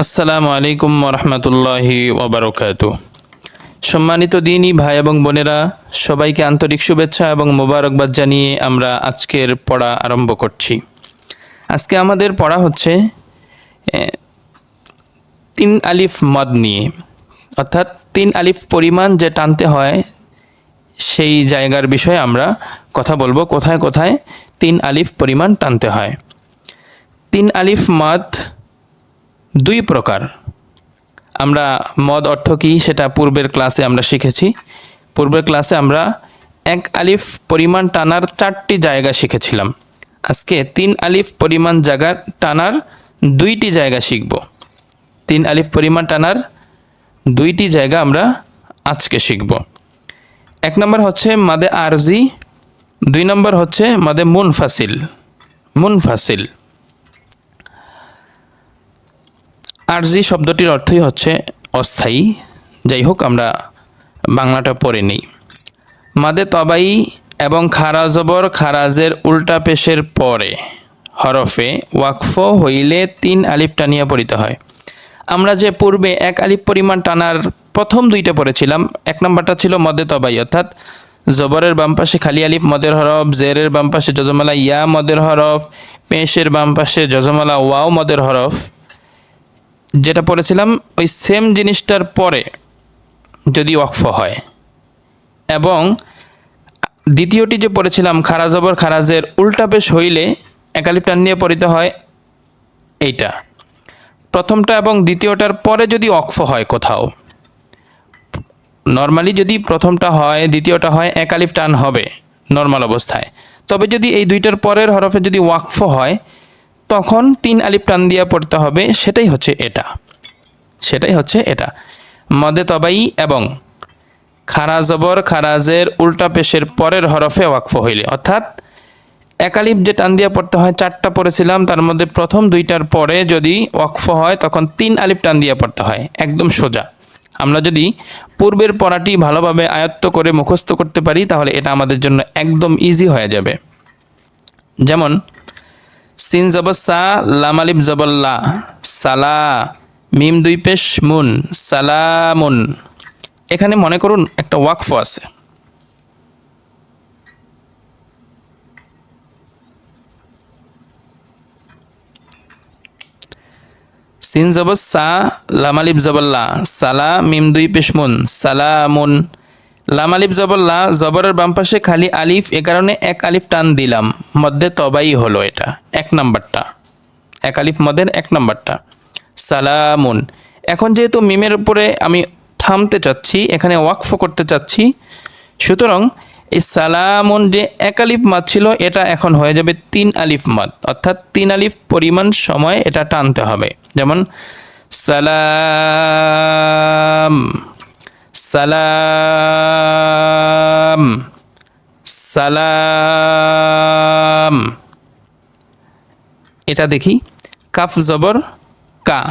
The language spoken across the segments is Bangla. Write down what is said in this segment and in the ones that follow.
আসসালামু আলাইকুম ওরহমতুল্লাহি ওবারকাতু। সম্মানিত দিনী ভাই এবং বোনেরা, সবাইকে আন্তরিক শুভেচ্ছা এবং মোবারকবাদ জানিয়ে আমরা আজকের পড়া আরম্ভ করছি। আজকে আমাদের পড়া হচ্ছে 3 আলিফ মদ নিয়ে, অর্থাৎ 3 আলিফ পরিমাণ যে টানতে হয় সেই জায়গার বিষয়ে আমরা কথা বলবো। কোথায় কোথায় 3 আলিফ পরিমাণ টানতে হয়। 3 আলিফ মদ 2 প্রকার। আমরা মদ অর্থ কী সেটা পূর্বের ক্লাসে আমরা শিখেছি। পূর্বের ক্লাসে আমরা 1 আলিফ পরিমাণ টানার 4টি জায়গা শিখেছিলাম। আজকে 3 আলিফ পরিমাণ জায়গা টানার 2টি জায়গা শিখব। 3 আলিফ পরিমাণ টানার 2টি জায়গা আমরা আজকে শিখব। 1 নম্বর হচ্ছে মাদে আরজি, 2 নম্বর হচ্ছে মাদে মুনফাসিল। আরজি শব্দটির অর্থই হচ্ছে অস্থায়ী। যাই হোক, আমরা বাংলাটা পড়ে নিই। মাদে তবাই এবং খারা জবর খারাজের উল্টা পেশের পরে হরফে ওয়াকফ হইলে 3 আলিফ টানিয়া পড়িতে হয়। আমরা যে পূর্বে 1 আলিফ পরিমাণ টানার প্রথম 2টা পড়েছিলাম। 1 নম্বরটা ছিল মদে তবাই, অর্থাৎ জবরের বাম পাশে খালি আলিফ মদের হরফ, জেরের বাম পাশে জজমালা ইয়া মদের হরফ, পেশের বাম পাশে জজমালা ওয়াও মদের হরফ। যেটা পড়েছিলাম ওই সেম জিনিসটার পরে যদি ওয়াকফ হয়। এবং দ্বিতীয়টি যে পড়েছিলাম খারা জবর খারাজের উল্টা পেশ হইলে 1 আলিফ টান নিয়ে পড়িতে হয়, এইটা প্রথমটা এবং দ্বিতীয়টার পরে যদি ওয়াকফ হয় কোথাও, নর্মালি যদি প্রথমটা হয় দ্বিতীয়টা হয় 1 আলিফ টান হবে নর্মাল অবস্থায়। তবে যদি এই 2টার পরের হরফে যদি ওয়াকফ হয় তখন 3 আলিফ টান দিয়া পড়তে হবে। সেটাই হচ্ছে এটা মদে তবাই এবং খারা জবর খারাজের উল্টা পেশের পরের হরফে ওয়াকফ হইলে, অর্থাৎ 1 আলিফ যে টান দিয়া পড়তে হয় 4টা পড়েছিলাম, তার মধ্যে প্রথম 2টার পরে যদি ওয়াকফ হয় তখন 3 আলিফ টান দিয়া পড়তে হয়। একদম সোজা। আমরা যদি পূর্বের পড়াটি ভালোভাবে আয়ত্ত করে মুখস্থ করতে পারি তাহলে এটা আমাদের জন্য একদম ইজি হয়ে যাবে। যেমন সিন জবর সা, লাম আলিফ জবর লা, সালা, মিম 2 পেশ মুন, সালামুন। এখানে মনে করুন একটা ওয়াকফ আছে। সিন জবর সা, লাম আলিফ জবর লা, সালা, মিম 2 পেশ মুন, সালামুন। লাম আলিফ জবর লা, জবরের বাম পাশে খালি আলিফ, এ কারণে 1 আলিফ টান দিলাম, মধ্যে তবাই হলো। এটা 1 নাম্বারটা, 1 আলিফ মদের 1 নাম্বারটা। সালামুন। এখন যেহেতু মিমের উপরে আমি থামতে চাচ্ছি, এখানে ওয়াকফ করতে চাচ্ছি, সুতরাং এই সালামুন যে 1 আলিফ মাদ ছিল এটা এখন হয়ে যাবে 3 আলিফ মাদ, অর্থাৎ 3 আলিফ পরিমাণ সময় এটা টানতে হবে। যেমন সালাম, সালাম, সালাম। এটা দেখি, কাফ জবর কা,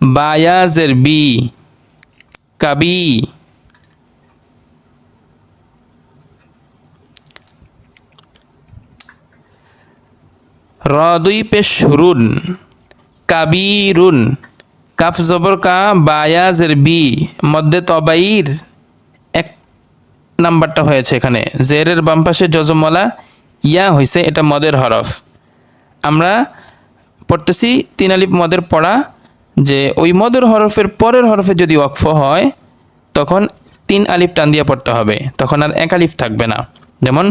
বায়াজের বি, কাবি। র 2 পেশ রুন, কাবিরুন। কাফ জবর কা, বায়াজের বি, মধ্যে তবাইর 1 নাম্বারটা হয়েছে। এখানে জেরের বাম পাশে জজমলা ইয়া হয়েছে, এটা মদের হরফ। আমরা পড়তেছি 3 আলিফ মদের পড়া, যে ওই মদের হরফের পরের হরফে যদি ওয়াকফ হয় তখন 3 আলিফ টান দিয়ে পড়তে হবে, তখন আর 1 আলিফ থাকবে না। যেমন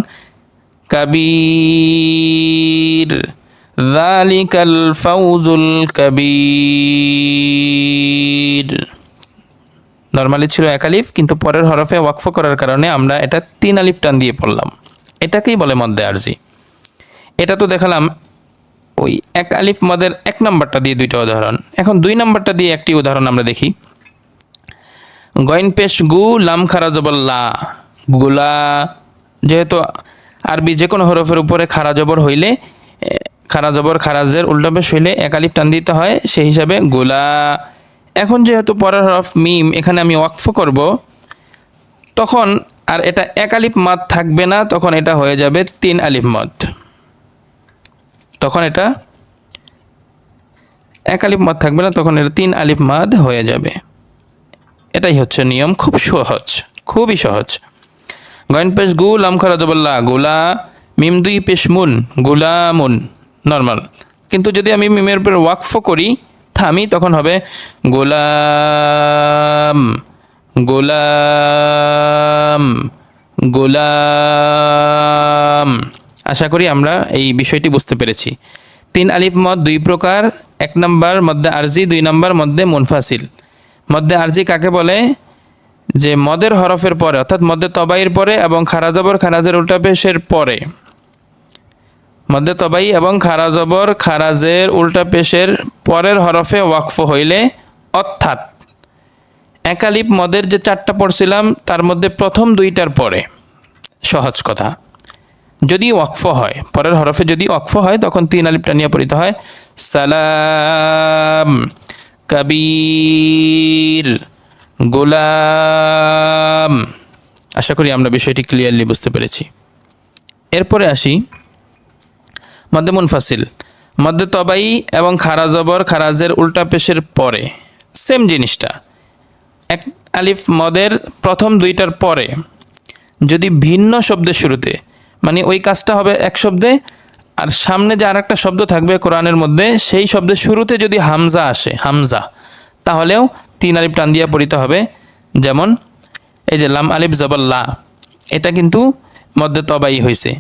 কাবীর, যালিকাল ফাউজুল কাবীর। নরমালি ছিল 1 আলিফ, কিন্তু পরের হরফে ওয়াকফ করার কারণে আমরা এটা 3 আলিফ টান দিয়ে পড়লাম। এটাকেই বলে মদ্দে আরজি। এটা তো দেখালাম ওই 1 আলিফ মদের 1 নাম্বারটা দিয়ে 2টা উদাহরণ। এখন 2 নাম্বারটা দিয়ে একটি উদাহরণ আমরা দেখি। গইন পেশ গু, লাম খারা জবর লা, গুলা। যেহেতু আরবি যে কোনো হরফের উপরে খারা জবর হইলে, খারা জবর খারাজের উল্টা পেশ হইলে 1 আলিফ টান দিতে হয়, সেই হিসাবে গুলা। এখন যেহেতু পরের হরফ মিম, এখানে আমি ওয়াকফ করব, তখন আর এটা 1 আলিফ মাদ থাকবে না, তখন এটা হয়ে যাবে 3 আলিফ মদ। তখন এটা এক আলিফ মাদ থাকবে না, তখন এটা 3 আলিফ মাদ হয়ে যাবে। এটাই হচ্ছে নিয়ম, খুব সহজ, খুবই সহজ। গইন পেশ গু লাম খারা জবর লা, গোলা। মিম 2 পেশ মুন, গোলামুন, নর্মাল। কিন্তু যদি আমি মিমের উপর ওয়াকফ করি, থামি, তখন হবে গোলাম, গোলাম, গোলাম। আশা করি আমরা এই বিষয়টি বুঝতে পেরেছি। 3 আলিফ মদ 2 প্রকার, 1 নম্বর মধ্যে আরজি, 2 নম্বর মধ্যে মুনফাসিল। মধ্যে আরজি কাকে বলে? যে মদের হরফের পরে, অর্থাৎ মধ্যে তবাইয়ের পরে এবং খারা জবর খারাজের উল্টা পেশের পরে, মধ্যে তবাই এবং খারা জবর খারাজের উল্টা পেশের পরের হরফে ওয়াকফ হইলে, অর্থাৎ এক আলিফ মদের যে 4টা পড়ছিলাম তার মধ্যে প্রথম 2টার পরে, সহজ কথা, যদি ওয়াকফ হয়, পরের হরফে যদি ওয়াকফ হয়, তখন 3 আলিফটা নিয়ে পড়িতে হয়। সালাম, কবির, গোলাম। আশা করি আমরা বিষয়টি ক্লিয়ারলি বুঝতে পেরেছি। এরপরে আসি মধ্যে মুনফাসিল। মধ্যে তবাই এবং খারা জবর খারাজের উল্টা পেশের পরে সেম জিনিসটা, এক আলিফ মদের প্রথম 2টার পরে যদি ভিন্ন শব্দের শুরুতে, মানে ওই কাজটা হবে এক শব্দে, আর সামনে যে আর একটা শব্দ থাকবে কোরআনের মধ্যে, সেই শব্দের শুরুতে যদি হামজা আসে, হামজা, তাহলেও 3 আলিফ টান দিয়া পড়িতে হবে। যেমন এই যে লাম আলিফ জবর লা, এটা কিন্তু মধ্যে তবাই হয়েছে,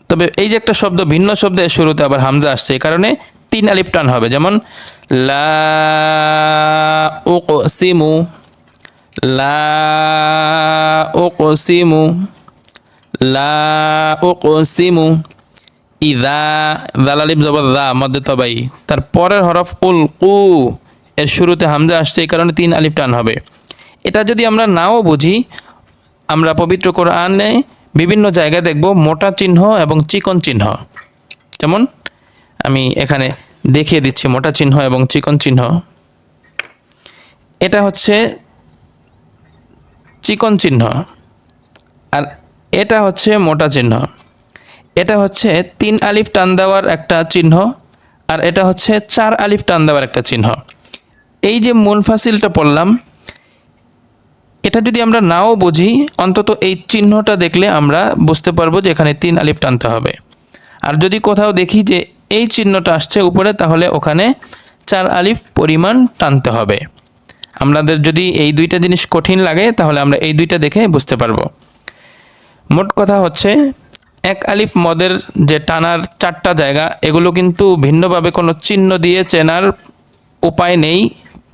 তবে এই যে একটা শব্দ, ভিন্ন শব্দের শুরুতে আবার হামজা আসছে, এই কারণে 3 আলিফ টান হবে। যেমন লা উকসিমু, লা উকসিমু, লা উকসিমু। ইদা, দাল আলিফ জবর দা, মধ্যে তবাই, তার পরের হরফ উলকু, এর শুরুতে হামজা আসছে, এই কারণে 3 আলিফ টান হবে। এটা যদি আমরা নাও বুঝি, আমরা পবিত্র কোরআনে বিভিন্ন জায়গায় দেখব মোটা চিহ্ন এবং চিকন চিহ্ন। যেমন আমি এখানে দেখিয়ে দিচ্ছি মোটা চিহ্ন এবং চিকন চিহ্ন। এটা হচ্ছে চিকন চিহ্ন, আর এটা হচ্ছে মোটা চিহ্ন। এটা হচ্ছে 3 আলিফ টান দেওয়ার একটা চিহ্ন, আর এটা হচ্ছে 4 আলিফ টান দেওয়ার একটা চিহ্ন। এই যে মুনফাসিলটা পড়লাম, এটা যদি আমরা নাও বুঝি, অন্তত এই চিহ্নটা দেখলে আমরা বুঝতে পারবো যে এখানে 3 আলিফ টানতে হবে। আর যদি কোথাও দেখি যে এই চিহ্নটা আসছে উপরে, তাহলে ওখানে 4 আলিফ পরিমাণ টানতে হবে। আমাদের যদি এই 2টা জিনিস কঠিন লাগে, তাহলে আমরা এই 2টা দেখে বুঝতে পারবো। মোট কথা হচ্ছে, এক আলিফ মদের যে টানার 4টা জায়গা, এগুলো কিন্তু ভিন্নভাবে কোনো চিহ্ন দিয়ে চেনার উপায় নেই,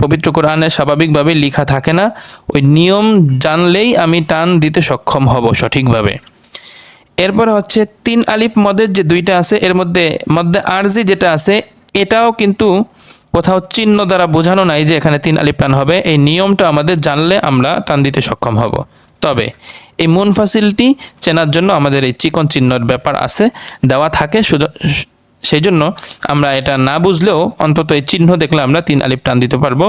পবিত্র কোরআনে স্বাভাবিকভাবে লেখা থাকে না। ওই নিয়ম জানলেই আমি টান দিতে সক্ষম হব সঠিকভাবে। এরপর হচ্ছে 3 আলিফ মদের যে 2টা আছে, এর মধ্যে আরজি যেটা আছে, এটাও কিন্তু কোথাও চিহ্ন দ্বারা বোঝানো নাই যে এখানে 3 আলিফ টান হবে। এই নিয়মটা আমাদের জানলে আমরা টান দিতে সক্ষম হব। তবে এই মুনফাসিলটি চেনার জন্য আমাদের এই চিকন চিহ্নের ব্যাপার আছে, দেওয়া থাকে, সেই জন্য আমরা এটা না বুঝলেও অন্তত এই চিহ্ন দেখলে আমরা 3 আলিফ টান দিতে পারবো।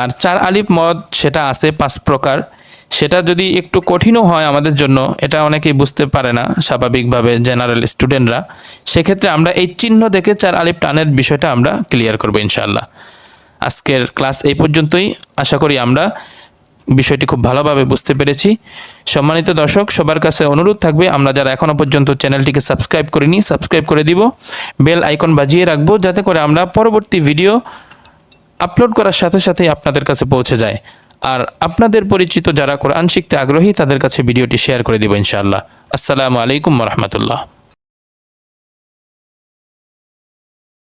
আর 4 আলিফ মদ সেটা আছে 5 প্রকার, সেটা যদি একটু কঠিনও হয় আমাদের জন্য, এটা অনেকেই বুঝতে পারে না স্বাভাবিকভাবে, জেনারেল স্টুডেন্টরা, সেক্ষেত্রে আমরা এই চিহ্ন দেখে 4 আলিফ টানের বিষয়টা আমরা ক্লিয়ার করবো ইনশাআল্লাহ। আজকের ক্লাস এই পর্যন্তই। আশা করি আমরা বিষয়টি খুব ভালোভাবে বুঝতে পেরেছি। সম্মানিত দর্শক, সবার কাছে অনুরোধ থাকবে, আমরা যারা এখনও পর্যন্ত চ্যানেলটিকে সাবস্ক্রাইব করিনি, সাবস্ক্রাইব করে দিব, বেল আইকন বাজিয়ে রাখবো, যাতে করে আমরা পরবর্তী ভিডিও আপলোড করার সাথে সাথেই আপনাদের কাছে পৌঁছে যায়। আর আপনাদের পরিচিত যারা কোরআন শিখতে আগ্রহী, তাদের কাছে ভিডিওটি শেয়ার করে দিব ইনশাআল্লাহ। আসসালামু আলাইকুম ওয়া রাহমাতুল্লাহ।